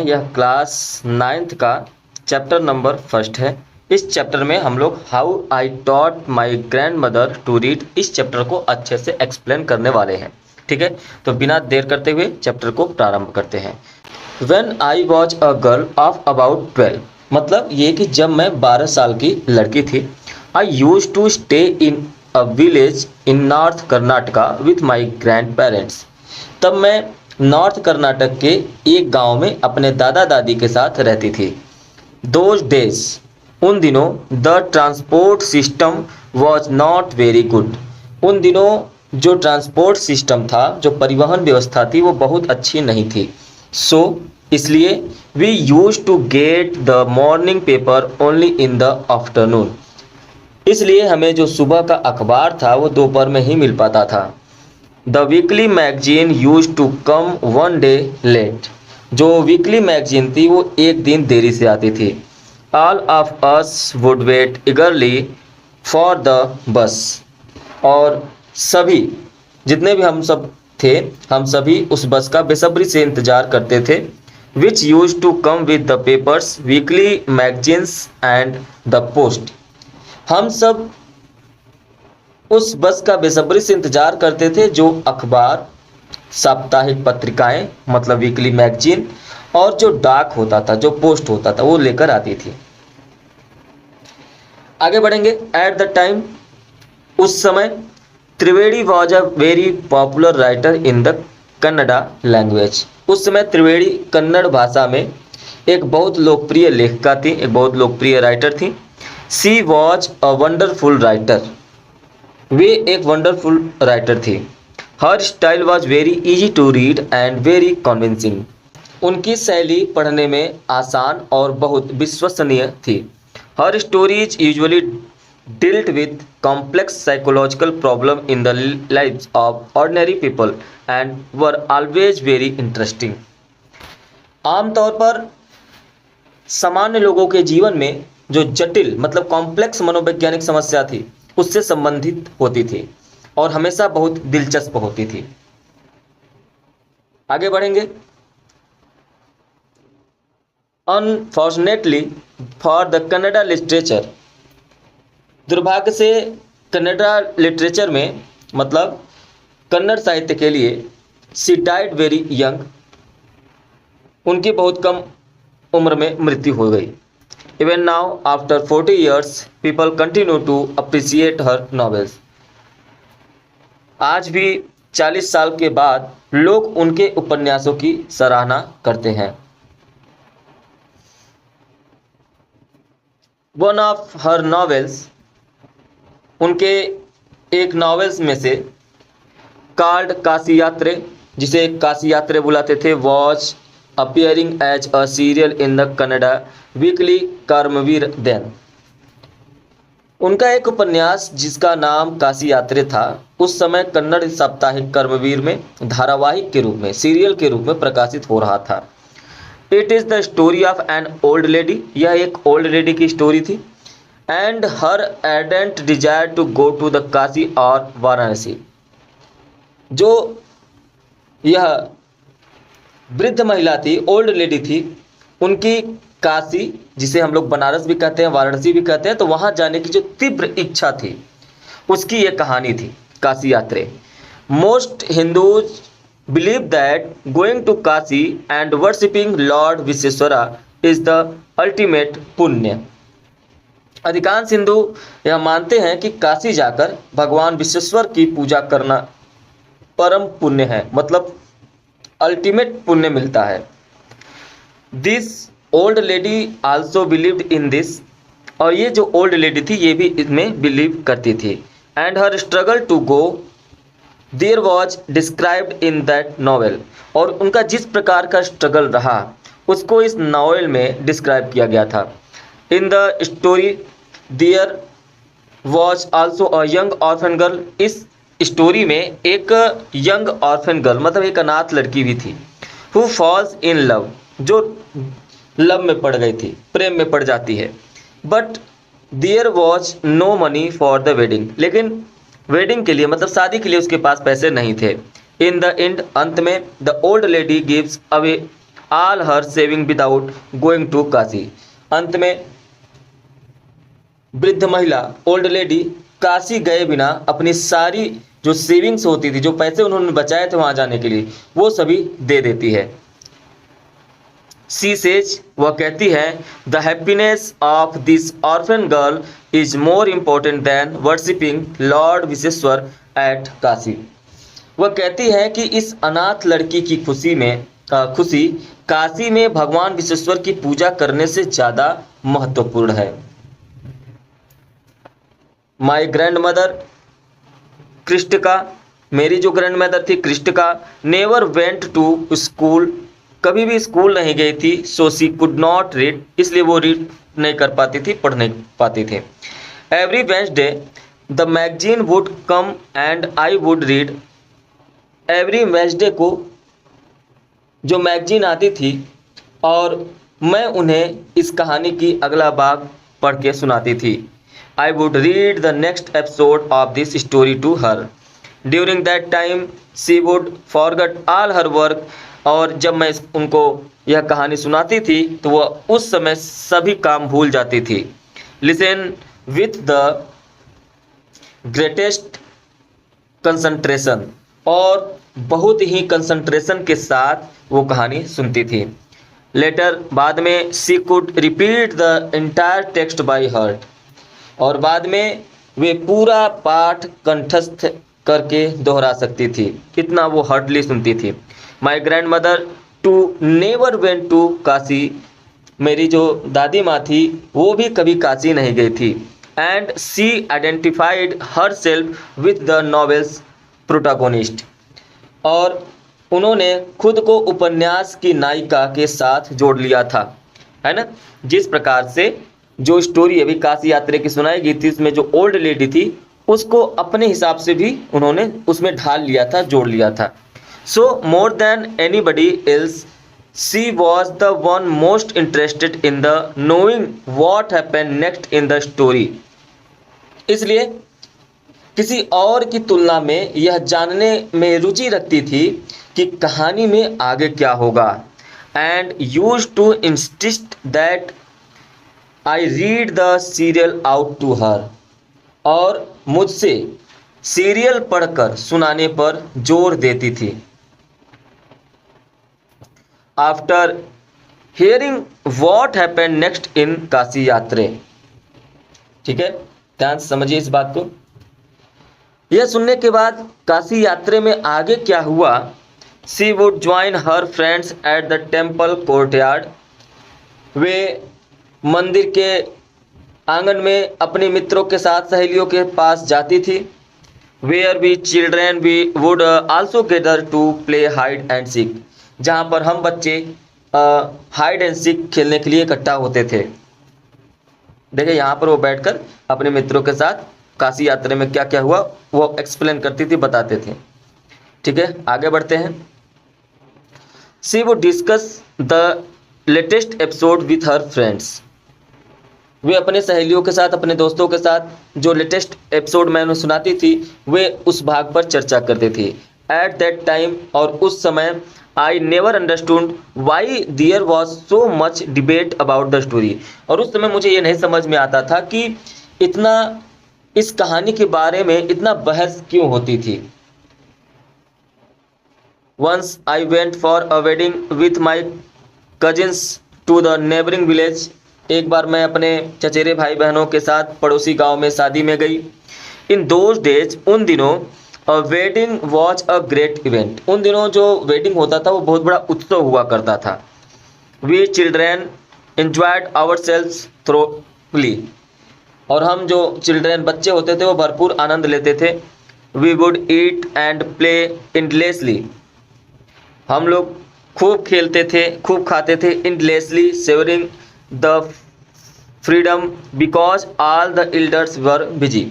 यह class 9th का chapter number first है। इस चैप्टर में हम लोग how I taught my grandmother to read इस चैप्टर को अच्छे से एक्सप्लेन करने वाले हैं। ठीक है, तो बिना देर करते हुए चैप्टर को प्रारंभ करते हैं। When I was a girl of about 12, मतलब ये कि जब मैं 12 साल की लड़की थी। I used to stay in a village in North Karnataka with my grandparents। तब मैं नॉर्थ कर्नाटक के एक गांव में अपने दादा दादी के साथ रहती थी। Those days, उन दिनों the transport system was not very good. उन दिनों जो ट्रांसपोर्ट सिस्टम था, जो परिवहन व्यवस्था थी, वो बहुत अच्छी नहीं थी। सो इसलिए we use to get the morning paper only in the afternoon. इसलिए हमें जो सुबह का अखबार था वो दोपहर में ही मिल पाता था। The weekly magazine use to come one day late. जो वीकली मैगजीन थी वो एक दिन देरी से आती थी। All of us would wait eagerly for the bus. और सभी, जितने भी हम सब थे, हम सभी उस बस का बेसब्री से इंतजार करते थे। Which use to come with the papers, weekly magazines and the post. हम सब उस बस का बेसब्री से इंतजार करते थे जो अखबार, साप्ताहिक पत्रिकाएं मतलब वीकली मैगजीन, और जो डाक होता था, जो पोस्ट होता था, वो लेकर आती थी। आगे बढ़ेंगे। एट द टाइम, उस समय, Trivedi was a very popular writer in the Kannada language. उस समय त्रिवेदी कन्नड़ भाषा में एक बहुत लोकप्रिय लेखिका थी, एक बहुत लोकप्रिय राइटर थी। She was a wonderful writer. वे एक वंडरफुल राइटर थी। Her style was very easy to read and very convincing. उनकी शैली पढ़ने में आसान और बहुत विश्वसनीय थी। Her stories usually dealt with complex psychological problem in the lives of ordinary people and were always very interesting। आमतौर पर सामान्य लोगों के जीवन में जो जटिल मतलब कॉम्प्लेक्स मनोवैज्ञानिक समस्या थी उससे संबंधित होती थी और हमेशा बहुत दिलचस्प होती थी। आगे बढ़ेंगे। Unfortunately for the Kannada literature, दुर्भाग्य से कन्नड़ा लिटरेचर में मतलब कन्नड़ साहित्य के लिए, सी डाइड वेरी यंग। उनकी बहुत कम उम्र में मृत्यु हो गई। Even now after 40 years people continue to appreciate her novels. आज भी 40 साल के बाद लोग उनके उपन्यासों की सराहना करते हैं। वन ऑफ हर नॉवेल्स, उनके एक नॉवेल्स में से कॉल्ड काशी यात्रे, जिसे काशी यात्रे बुलाते थे, was appearing as a serial in the Kannada weekly Karmaveer then. उनका एक उपन्यास जिसका नाम काशी यात्रे था उस समय कन्नड़ साप्ताहिक कर्मवीर में धारावाहिक के रूप में, सीरियल के रूप में प्रकाशित हो रहा था। It is the story of an old lady. यह एक ओल्ड लेडी की स्टोरी थी। And her ardent desire to go to the Kashi और वाराणसी। जो यह वृद्ध महिला थी, ओल्ड लेडी थी, उनकी काशी, जिसे हम लोग बनारस भी कहते हैं, वाराणसी भी कहते हैं, तो वहां जाने की जो तीव्र इच्छा थी उसकी ये कहानी थी Kashi Yatre. Most Hindus believe that going to Kashi and worshipping Lord Vishweshwara is the ultimate punya. अधिकांश हिंदू यह मानते हैं कि काशी जाकर भगवान विश्वेश्वर की पूजा करना परम पुण्य है, मतलब अल्टीमेट पुण्य मिलता है। This old lady also believed in this. और ये जो ओल्ड लेडी थी ये भी इसमें बिलीव करती थी। And her struggle to go there was described in that novel. और उनका जिस प्रकार का स्ट्रगल रहा उसको इस नॉवेल में डिस्क्राइब किया गया था। In the story there was also a young orphan girl. इस स्टोरी में एक यंग ऑर्फन गर्ल मतलब एक अनाथ लड़की भी थी। हु फॉल्स इन लव, जो लव में पड़ गई थी, प्रेम में पड़ जाती है। But there was no money for the wedding. लेकिन वेडिंग के लिए मतलब शादी के लिए उसके पास पैसे नहीं थे। इन द एंड, अंत में, the old lady gives away all her saving without going to Kashi. अंत में वृद्ध महिला, ओल्ड लेडी, काशी गए बिना अपनी सारी जो सेविंग्स होती थी, जो पैसे उन्होंने बचाए थे वहां जाने के लिए, वो सभी दे देती है। शी सेज, वह कहती है, the happiness of this orphan girl is more important than worshipping Lord Vishweshwar at Kashi. वह कहती है कि इस अनाथ लड़की की खुशी काशी में भगवान विश्वेश्वर की पूजा करने से ज़्यादा महत्वपूर्ण है। माई ग्रैंड मदर कृष्टिका, मेरी जो ग्रैंड मदर थी कृष्टिका, नेवर वेंट टू स्कूल, कभी भी स्कूल नहीं गई थी। So she could not read, इसलिए वो रीड नहीं कर पाती थी, पढ़ नहीं पाती थी। Every Wednesday the magazine would come and I would read, every Wednesday को जो मैगजीन आती थी और मैं उन्हें इस कहानी की अगला भाग पढ़ के सुनाती थी। I would read the next episode of this story to her. During that time, she would forget all her work. और जब मैं उनको यह कहानी सुनाती थी तो वह उस समय सभी काम भूल जाती थी। Listen with the greatest concentration, और बहुत ही कंसंट्रेशन के साथ वो कहानी सुनती थी। लेटर, बाद में, she could repeat the entire text by heart, और बाद में वे पूरा पाठ कंठस्थ करके दोहरा सकती थी, इतना वो हार्डली सुनती थी। My grandmother too never went to Kashi, मेरी जो दादी माँ थी वो भी कभी काशी नहीं गई थी। And she identified her self with the novels protagonist, और उन्होंने खुद को उपन्यास की नायिका के साथ जोड़ लिया था, है ना। जिस प्रकार से जो स्टोरी अभी काशी यात्रा की सुनाई गई थी उसमें जो ओल्ड लेडी थी उसको अपने हिसाब से भी उन्होंने उसमें ढाल लिया था, जोड़ लिया था। So more than anybody else she was the one most interested in the knowing what happened next in the story, इसलिए किसी और की तुलना में यह जानने में रुचि रखती थी कि कहानी में आगे क्या होगा। And use to insist that I read the serial out to her, और मुझसे सीरियल पढ़कर सुनाने पर जोर देती थी। After hearing what happened next in Kashi Yatra, ठीक है, ध्यान से समझिए इस बात को। यह सुनने के बाद काशी यात्रा में आगे क्या हुआ, she would join her friends at the temple courtyard, वे मंदिर के आंगन में अपने मित्रों के साथ सहेलियों के पास जाती थी। Where we children we would also gather to play hide and seek, जहाँ पर हम बच्चे हाइड एंड सीक खेलने के लिए इकट्ठा होते थे। देखिए यहाँ पर वो बैठकर अपने मित्रों के साथ काशी यात्रा में क्या क्या हुआ वो एक्सप्लेन करती थी, बताते थे। ठीक है, आगे बढ़ते हैं। She would discuss the latest episode with her friends, वे अपने सहेलियों के साथ, अपने दोस्तों के साथ जो लेटेस्ट एपिसोड मैं उन्हें सुनाती थी वे उस भाग पर चर्चा करती थी। एट दैट टाइम, और उस समय, I never understood why there was so much debate about the story, और उस समय मुझे ये नहीं समझ में आता था कि इतना इस कहानी के बारे में इतना बहस क्यों होती थी। Once I went for a wedding with my cousins to the neighbouring village, एक बार मैं अपने चचेरे भाई बहनों के साथ पड़ोसी गांव में शादी में गई। इन दोज डेज, उन दिनों, a wedding was a great event, उन दिनों जो वेडिंग होता था वो बहुत बड़ा उत्सव हुआ करता था। We children enjoyed ourselves thoroughly, और हम जो चिल्ड्रेन बच्चे होते थे वो भरपूर आनंद लेते थे। We would eat and play endlessly, हम लोग खूब खेलते थे, खूब खाते थे। Endlessly savouring the freedom because all the elders were busy,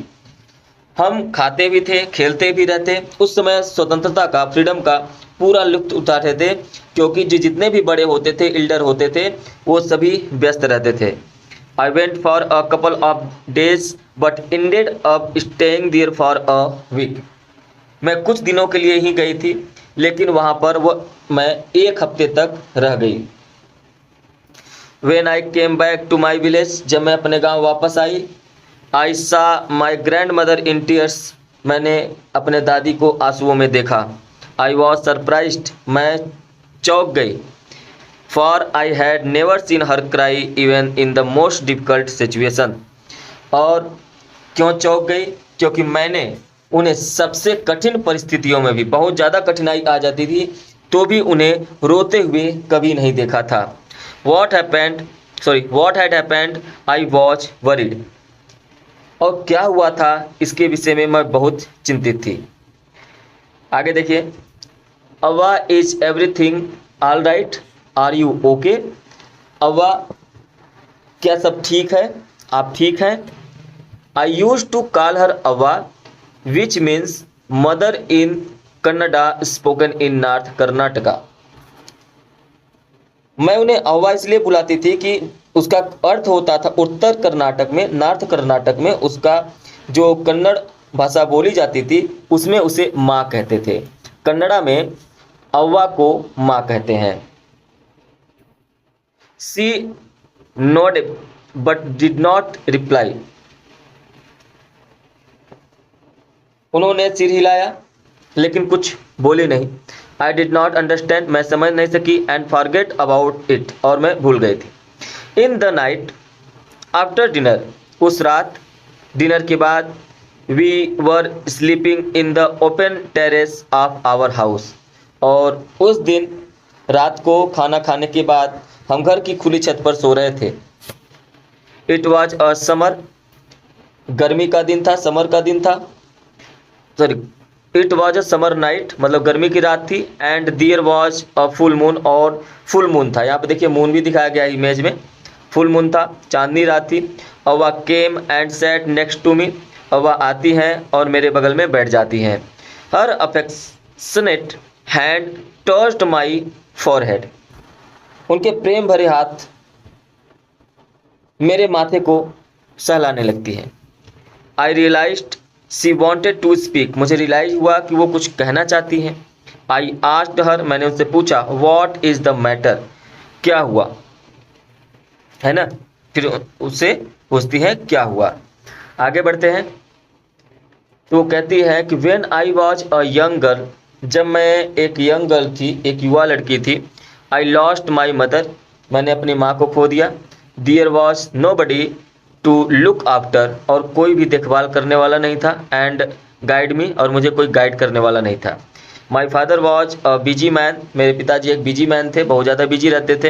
हम खाते भी थे, खेलते भी रहते, उस समय स्वतंत्रता का, फ्रीडम का पूरा लुत्फ उठाते थे, क्योंकि जो जितने भी बड़े होते थे, एल्डर होते थे, वो सभी व्यस्त रहते थे। I went for a couple of days but ended up staying there for a week, मैं कुछ दिनों के लिए ही गई थी, लेकिन वहाँ पर मैं 1 हफ्ते तक रह गई। When I came back to my village, जब मैं अपने गांव वापस आई, I saw my grandmother in tears, मैंने अपने दादी को आंसुओं में देखा। I was surprised, मैं चौंक गई। For I had never seen her cry even in the most difficult situation, और क्यों चौंक गई? क्योंकि मैंने उन्हें सबसे कठिन परिस्थितियों में भी, बहुत ज़्यादा कठिनाई आ जाती थी तो भी उन्हें रोते हुए कभी नहीं देखा था। What had happened, I was worried, और क्या हुआ था इसके विषय में मैं बहुत चिंतित थी। आगे देखिए, Avva is everything all right, are you okay? Avva, क्या सब ठीक है? आप ठीक हैं? I use to call her Avva, which means mother in Kannada spoken in north Karnataka. मैं उन्हें अव्वा इसलिए बुलाती थी कि उसका अर्थ होता था उत्तर कर्नाटक में, नॉर्थ कर्नाटक में उसका जो कन्नड़ भाषा बोली जाती थी उसमें उसे माँ कहते थे। कन्नड़ा में अव्वा को माँ कहते हैं। She nodded but did not reply, उन्होंने सिर हिलाया लेकिन कुछ बोले नहीं। आई डिड नॉट अंडरस्टैंड, मैं समझ नहीं सकी। एंड फॉरगेट अबाउट इट, और मैं भूल गई थी। In the night after dinner, उस रात डिनर के बाद, we were sleeping in the open terrace of our house, और उस दिन रात को खाना खाने के बाद हम घर की खुली छत पर सो रहे थे। इट वॉज अ समर, गर्मी का दिन था, समर का दिन था, sorry it was a summer night, मतलब गर्मी की रात थी। And there was a full moon, और फुल मून था। यहाँ पे देखिए मून भी दिखाया गया है इमेज में, फुल मून था, चांदनी रात थी। Avva came and sat next to me, Avva आती हैं और मेरे बगल में बैठ जाती हैं। Her affectionate hand touched my forehead, उनके प्रेम भरे हाथ मेरे माथे को सहलाने लगती हैं। I realised she wanted to speak, मुझे रियलाइज हुआ कि वो कुछ कहना चाहती हैं। आई आस्क्ड हर, मैंने उनसे पूछा, वॉट इज़ द मैटर, क्या हुआ, है ना। फिर उससे पूछती है क्या हुआ। आगे बढ़ते हैं तो वो कहती है कि when I was a young girl, जब मैं एक यंग गर्ल थी, एक युवा लड़की थी। आई लॉस्ट माई मदर, मैंने अपनी माँ को खो दिया। There was nobody to look after, और कोई भी देखभाल करने वाला नहीं था। एंड गाइड मी, और मुझे कोई गाइड करने वाला नहीं था। My father was a busy man, मेरे पिताजी एक बिजी मैन थे, बहुत ज़्यादा बिजी रहते थे।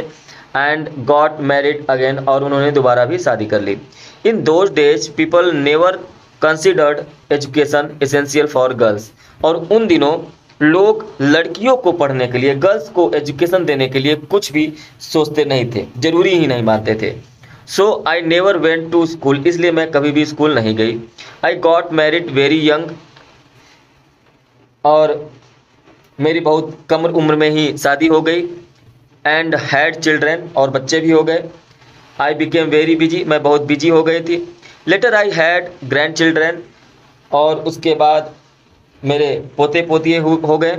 एंड गॉट मैरिड अगेन, और उन्होंने दोबारा भी शादी कर ली। In those days people never considered education essential for girls, और उन दिनों लोग लड़कियों को पढ़ने के लिए, गर्ल्स को एजुकेशन देने के लिए कुछ भी सोचते नहीं थे, जरूरी ही नहीं मानते थे। So I never went to school, इसलिए मैं कभी भी स्कूल नहीं गई। I got married very young, और मेरी बहुत कम उम्र में ही शादी हो गई। एंड हैड चिल्ड्रेन, और बच्चे भी हो गए। आई बिकेम वेरी बिजी, मैं बहुत बिजी हो गई थी। Later I had grandchildren, और उसके बाद मेरे पोते पोतिए हो गए।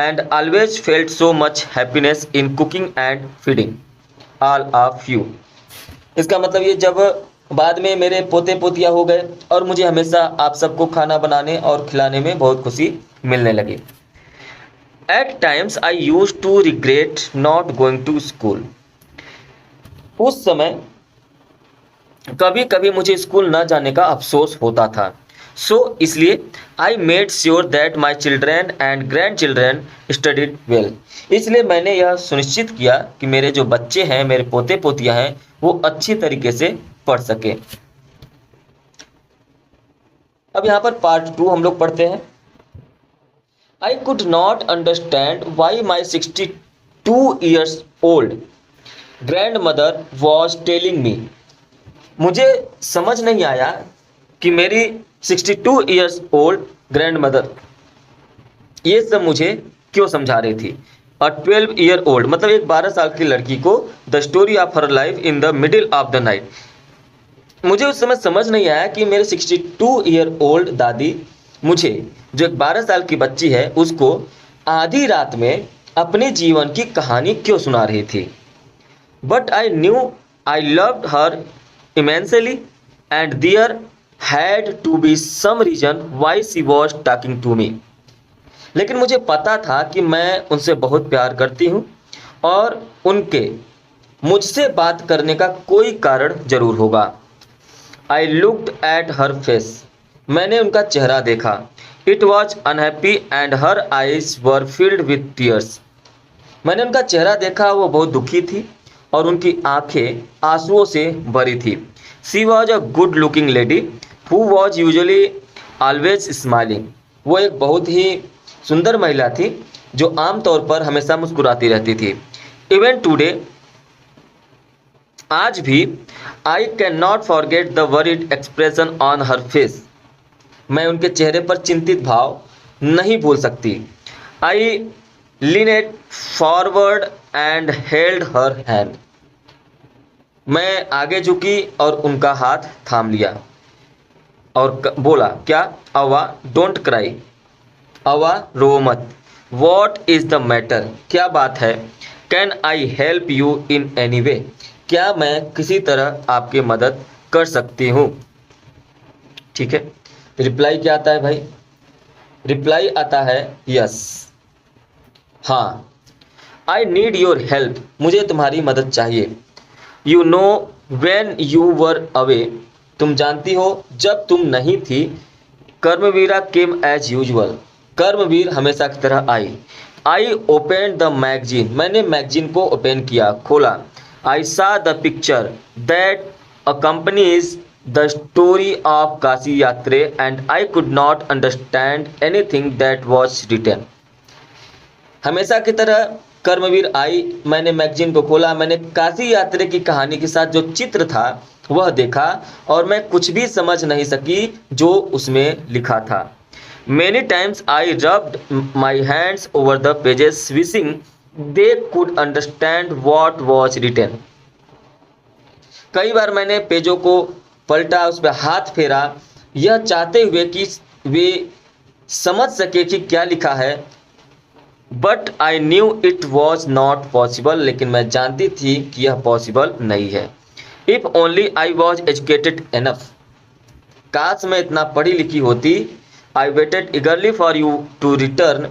And always felt so much happiness in cooking and feeding all of you, इसका मतलब ये, जब बाद में मेरे पोते पोतिया हो गए और मुझे हमेशा आप सबको खाना बनाने और खिलाने में बहुत खुशी मिलने लगी। At times I use to regret not going to school, उस समय कभी कभी मुझे स्कूल न जाने का अफसोस होता था। सो इसलिए I made sure that my children and grand children studied well, इसलिए मैंने यह सुनिश्चित किया कि मेरे जो बच्चे हैं, मेरे पोते पोतियाँ हैं, वो अच्छी तरीके से पढ़ सके। अब यहाँ पर पार्ट 2 हम लोग पढ़ते हैं। I could not understand why my 62 years old grand mother was telling me, मुझे समझ नहीं आया कि मेरी 62 ईयर्स ओल्ड ग्रैंड मदर ये सब मुझे क्यों समझा रही थी। और 12 ईयर ओल्ड, मतलब एक 12 साल की लड़की को the story of her life in the middle of the night, मुझे उस समय समझ नहीं आया कि मेरे 62 ईयर ओल्ड दादी मुझे, जो एक 12 साल की बच्ची है, उसको आधी रात में अपने जीवन की कहानी क्यों सुना रही थी। But I knew I loved her immensely and there had to be some reason why she was talking to me. लेकिन मुझे पता था कि मैं उनसे बहुत प्यार करती हूँ और उनके मुझसे बात करने का कोई कारण जरूर होगा। I looked at her face, मैंने उनका चेहरा देखा। It was unhappy and her eyes were filled with tears. मैंने उनका चेहरा देखा, वो बहुत दुखी थी और उनकी आंखें आंसुओं से भरी थी। She was a good looking lady who was usually always smiling. वो एक बहुत ही सुंदर महिला थी जो आमतौर पर हमेशा मुस्कुराती रहती थी। इवन टुडे, आज भी, I can not forget the worried expression on her face. मैं उनके चेहरे पर चिंतित भाव नहीं भूल सकती। I leaned forward and held her hand. मैं आगे झुकी और उनका हाथ थाम लिया और बोला, क्या अवा, डोंट क्राई। अवा, रो मत। वॉट इज़ द मैटर, क्या बात है। Can I help you in any way, क्या मैं किसी तरह आपकी मदद कर सकती हूँ। ठीक है, रिप्लाई क्या आता है भाई। रिप्लाई आता है यस, हाँ। आई नीड योर हेल्प, मुझे तुम्हारी मदद चाहिए। You know when you were away, तुम जानती हो जब तुम नहीं थी। कर्मवीरा केम एज यूजुअल, कर्मवीर हमेशा की तरह आई। आई ओपन द मैगजीन, मैंने मैगजीन को ओपन किया, खोला। I saw the picture that accompanies the story of Kashi Yatre and I could not understand anything that was written. हमेशा की तरह कर्मवीर आई, मैंने मैगजीन को खोला, मैंने काशी यात्रे की कहानी के साथ जो चित्र था वह देखा और मैं कुछ भी समझ नहीं सकी जो उसमें लिखा था। Many times I rubbed my hands over the pages wishing they could understand what was written. कई बार मैंने पेजों को पलटा, उस पर हाथ फेरा, यह चाहते हुए कि वे समझ सके कि क्या लिखा है। But I knew it was not possible, लेकिन मैं जानती थी कि यह पॉसिबल नहीं है। If only I was educated enough, काश मैं इतना पढ़ी लिखी होती। I waited eagerly for you to return,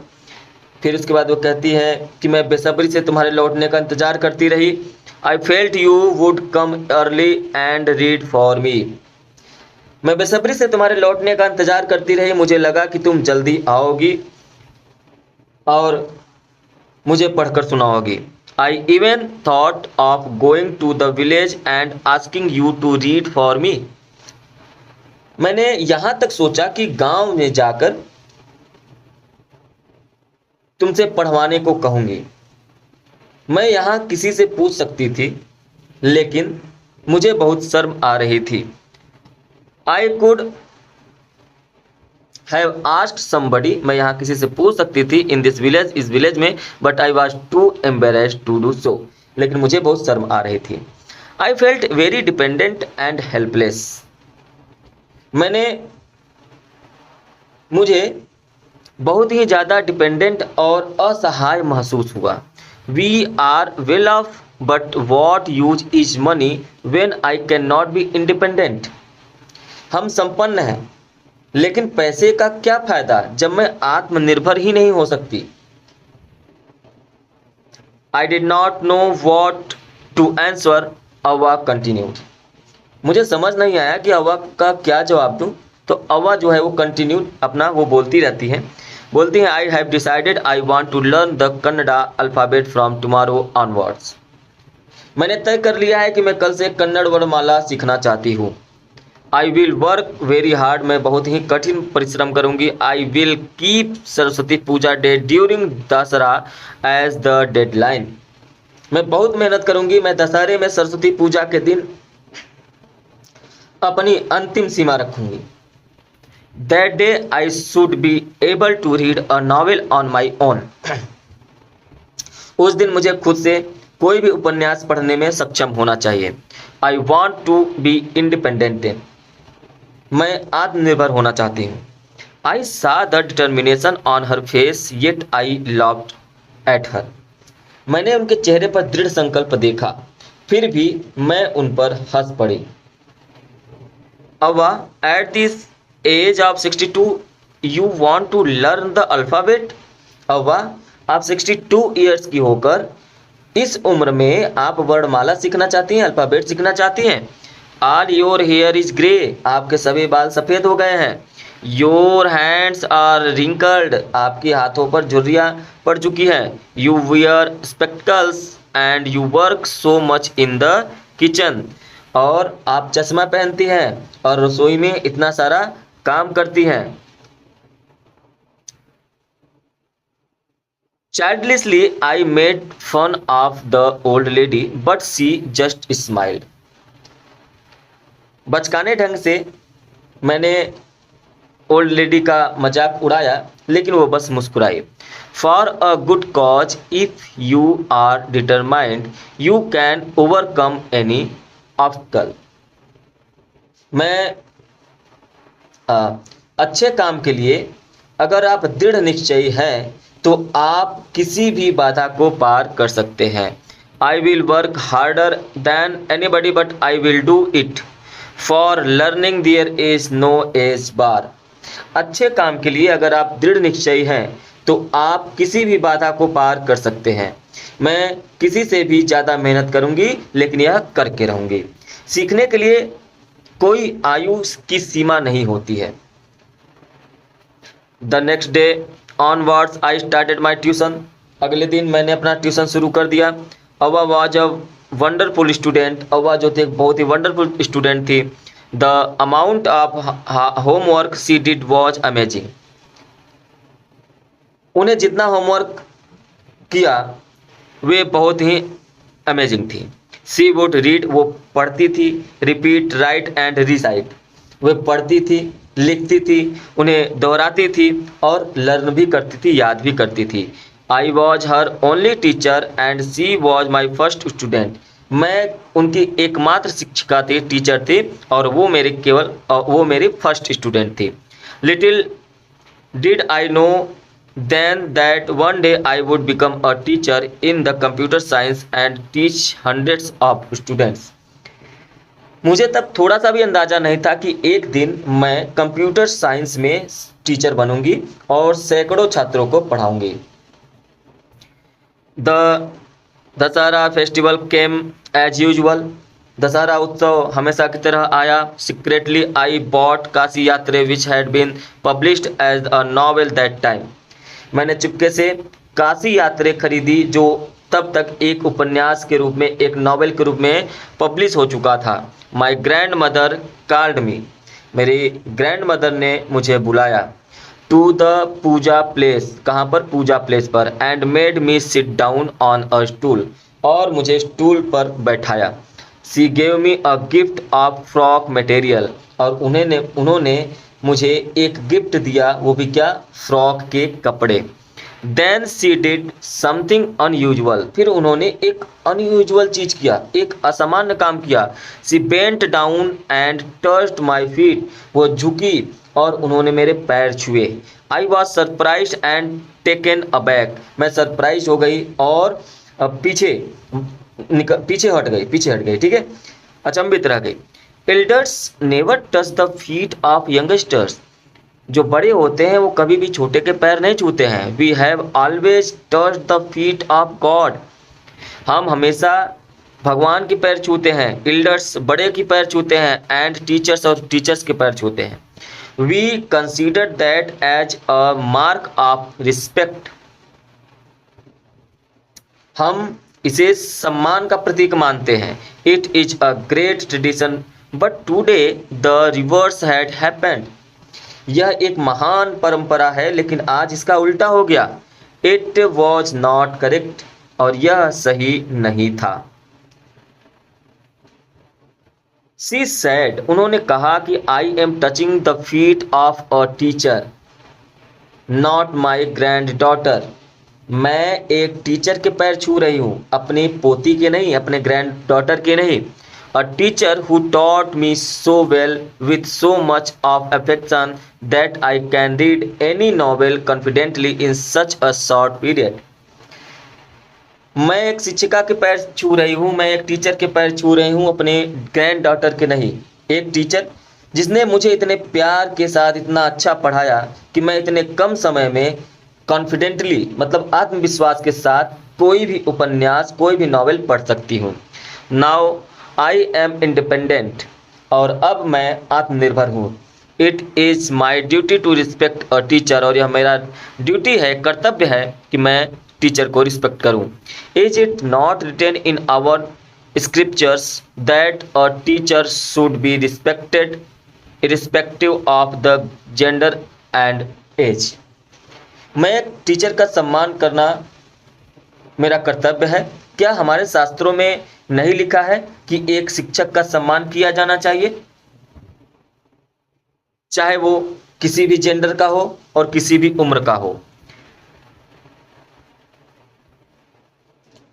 फिर उसके बाद वो कहती है कि मैं बेसब्री से तुम्हारे लौटने का इंतज़ार करती रही। I felt you would come early and read for मी, मैं बेसब्री से तुम्हारे लौटने का इंतज़ार करती रही, मुझे लगा कि तुम जल्दी आओगी और मुझे पढ़कर सुनाओगी। I even thought of going to the village and asking you to read for me, मैंने यहाँ तक सोचा कि गांव में जाकर तुमसे पढ़वाने को कहूँगी। मैं यहाँ किसी से पूछ सकती थी लेकिन मुझे बहुत शर्म आ रही थी। I could have asked somebody, मैं यहाँ किसी से पूछ सकती थी इन दिस विलेज, इस विलेज में, but I was too embarrassed to do so, लेकिन मुझे बहुत शर्म आ रही थी। I felt very dependent and helpless, मुझे बहुत ही ज़्यादा डिपेंडेंट और असहाय महसूस हुआ। We are well off but what use is money when I can not be independent, हम संपन्न हैं लेकिन पैसे का क्या फायदा जब मैं आत्मनिर्भर ही नहीं हो सकती। I did not know what to answer, Avva continued, मुझे समझ नहीं आया कि अवा का क्या जवाब दूं। तो अवा जो है वो कंटिन्यू अपना वो बोलती रहती हैं। I have decided I want to learn the Kannada alphabet from tomorrow onwards, मैंने तय कर लिया है कि मैं कल से कन्नड़ वर्णमाला सीखना चाहती हूँ। I will work very hard, मैं बहुत ही कठिन परिश्रम करूँगी। I will keep Saraswati Puja day during Dussehra as the deadline, मैं बहुत मेहनत करूँगी, मैं दशहरे में सरस्वती पूजा के दिन अपनी अंतिम सीमा रखूँगी। That day I should be able to read a novel on my own. उस दिन मुझे खुद से कोई भी उपन्यास पढ़ने में सक्षम होना चाहिए। I want to be independent. मैं आत्मनिर्भर होना चाहती हूँ। आई सा the determination on her face yet I laughed at her. मैंने उनके चेहरे पर दृढ़ संकल्प देखा, फिर भी मैं उन पर हंस पड़ी। Avva, at this age of 62 you want to learn the alphabet. Avva, आप 62 ईयर्स की होकर इस उम्र में आप वर्णमाला सीखना चाहती हैं, अल्फ़ाबेट सीखना चाहती हैं। All your here is grey, आपके सभी बाल सफ़ेद हो गए हैं। योर हैंड्स आर रिंकल्ड, आपके हाथों पर झुर्रियाँ पड़ चुकी हैं। You wear spectacles and you work so much in the kitchen, और आप चश्मा पहनती हैं और रसोई में इतना सारा काम करती हैं। Childishly, I made fun of the old lady, but she just smiled. बचकाने ढंग से मैंने ओल्ड लेडी का मजाक उड़ाया, लेकिन वो बस मुस्कुराई। For a good cause if you are determined you can overcome any obstacle. मैं अच्छे काम के लिए अगर आप दृढ़ निश्चयी हैं तो आप किसी भी बाधा को पार कर सकते हैं। I will work harder than anybody but I will do it, for learning there is no age bar. अच्छे काम के लिए अगर आप दृढ़ निश्चयी हैं तो आप किसी भी बाधा को पार कर सकते हैं। मैं किसी से भी ज़्यादा मेहनत करूंगी, लेकिन यह करके रहूंगी। सीखने के लिए कोई आयु की सीमा नहीं होती है। The next day onwards I started my tuition. अगले दिन मैंने अपना ट्यूशन शुरू कर दिया। Avva was a wonderful student, Avva जो थे एक बहुत ही वंडरफुल स्टूडेंट थी। The amount of homework she did was amazing. उन्हें जितना होमवर्क किया वे बहुत ही अमेजिंग थी। सी वुड रीड, वो पढ़ती थी। रिपीट, राइट एंड रिसाइट, वे पढ़ती थी, लिखती थी, उन्हें दोहराती थी और लर्न भी करती थी, याद भी करती थी। I was her only teacher and she was my first student. मैं उनकी एकमात्र शिक्षिका थी, टीचर थी, और वो मेरी फर्स्ट स्टूडेंट थी। Little did I know then that one day I would become a teacher in the computer science and teach hundreds of students. मुझे तब थोड़ा सा भी अंदाज़ा नहीं था कि एक दिन मैं कंप्यूटर साइंस में टीचर बनूंगी और सैकड़ों छात्रों को पढ़ाऊंगी। The Dussehra festival came as usual. Dussehra उत्सव हमेशा की तरह आया। Secretly I bought Kashi Yatre which had been published as a novel that time. मैंने चुपके से काशी यात्रा खरीदी, जो तब तक एक उपन्यास के रूप में, एक नॉवेल के रूप में पब्लिश हो चुका था। My grand mother called me, मेरी ग्रैंड मदर ने मुझे बुलाया। टू द पूजा प्लेस, कहाँ पर? पूजा प्लेस पर। And made me sit down on a stool, और मुझे स्टूल पर बैठाया। सी gave me a gift of frock material, और उन्होंने मुझे एक गिफ्ट दिया, वो भी क्या? फ्रॉक के कपड़े। Then she did something unusual, फिर उन्होंने एक अनयूजुअल चीज़ किया, एक असामान्य काम किया। She bent down and touched my feet, वो झुकी और उन्होंने मेरे पैर छुए। I was surprise and taken aback, मैं सरप्राइज हो गई और पीछे हट गई, ठीक है, अचंभित रह गई। Elders never touch the feet of youngsters, जो बड़े होते हैं वो कभी भी छोटे के पैर नहीं छूते हैं। We have always touch the feet of God, हम हमेशा भगवान के पैर छूते हैं। एल्डर्स बड़े की पैर छूते हैं, एंड टीचर्स, और टीचर्स के पैर छूते हैं। We consider that as a mark of respect, हम इसे सम्मान का प्रतीक मानते हैं। It is a great tradition but today the reverse had happened, यह एक महान परंपरा है, लेकिन आज इसका उल्टा हो गया। इट वॉज नॉट करेक्ट, और यह सही नहीं था। सी सेड, उन्होंने कहा कि I am touching the feet of a teacher not my grand daughter, मैं एक टीचर के पैर छू रही हूँ, अपनी पोती के नहीं, अपने ग्रैंड डॉटर के नहीं। a teacher who taught me so well with so much of affection that I can read any novel confidently in such a short period. मैं एक शिक्षिका के पैर छू रही हूँ, मैं एक टीचर के पैर छू रही हूँ, अपने ग्रैंड डॉटर के नहीं। एक टीचर जिसने मुझे इतने प्यार के साथ इतना अच्छा पढ़ाया कि मैं इतने कम समय में कॉन्फिडेंटली मतलब आत्मविश्वास के साथ कोई भी उपन्यास, कोई भी नॉवेल पढ़ सकती हूँ। नाउ आई एम इंडिपेंडेंट, और अब मैं आत्मनिर्भर हूँ। It is my duty to respect a teacher, और यह मेरा ड्यूटी है, कर्तव्य है कि मैं टीचर को रिस्पेक्ट करूं। Is it not written in our scriptures that a teacher should be respected irrespective of the gender and age. मैं एक टीचर का सम्मान करना मेरा कर्तव्य है। क्या हमारे शास्त्रों में नहीं लिखा है कि एक शिक्षक का सम्मान किया जाना चाहिए, चाहे वो किसी भी जेंडर का हो और किसी भी उम्र का हो।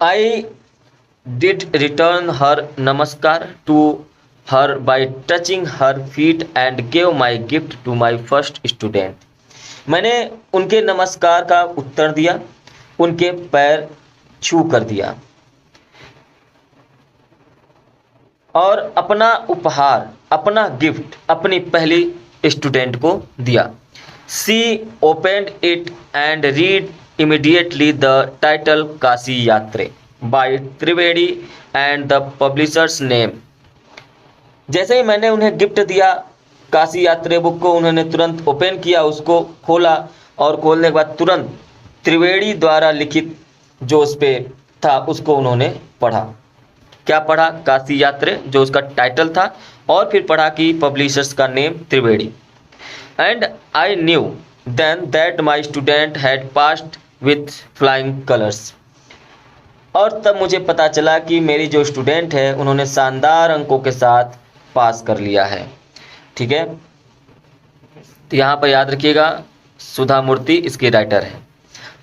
I did return her namaskar to her by touching her feet and gave my gift to my first student. मैंने उनके नमस्कार का उत्तर दिया, उनके पैर छू कर दिया और अपना उपहार, अपना गिफ्ट अपनी पहली स्टूडेंट को दिया। She opened it and read immediately the title Kashi यात्रे by Triveni and the publisher's name. जैसे ही मैंने उन्हें गिफ्ट दिया काशी यात्रे बुक को, उन्होंने तुरंत ओपन किया, उसको खोला और खोलने के बाद तुरंत त्रिवेणी द्वारा लिखित जो उस पे था उसको उन्होंने पढ़ा। क्या पढ़ा? काशी यात्रे, जो उसका टाइटल था, और फिर पढ़ा कि पब्लिशर्स का name Triveni. And I knew then that my student had passed with flying colours. और तब मुझे पता चला कि मेरी जो स्टूडेंट है उन्होंने शानदार अंकों के साथ पास कर लिया है। ठीक है, तो यहाँ पर याद रखिएगा सुधा मूर्ति इसकी राइटर है।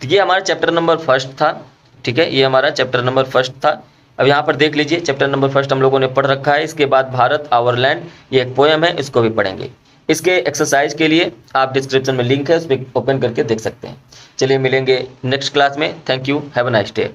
तो ये हमारा चैप्टर नंबर फर्स्ट था। ठीक है, ये हमारा चैप्टर नंबर फर्स्ट था। अब यहाँ पर देख लीजिए चैप्टर नंबर फर्स्ट हम लोगों ने पढ़ रखा है। इसके बाद भारत आवर लैंड, ये एक पोएम है, इसको भी पढ़ेंगे। इसके एक्सरसाइज के लिए आप डिस्क्रिप्शन में लिंक है, उस पर ओपन करके देख सकते हैं। चलिए मिलेंगे नेक्स्ट क्लास में। Thank you, have a nice day.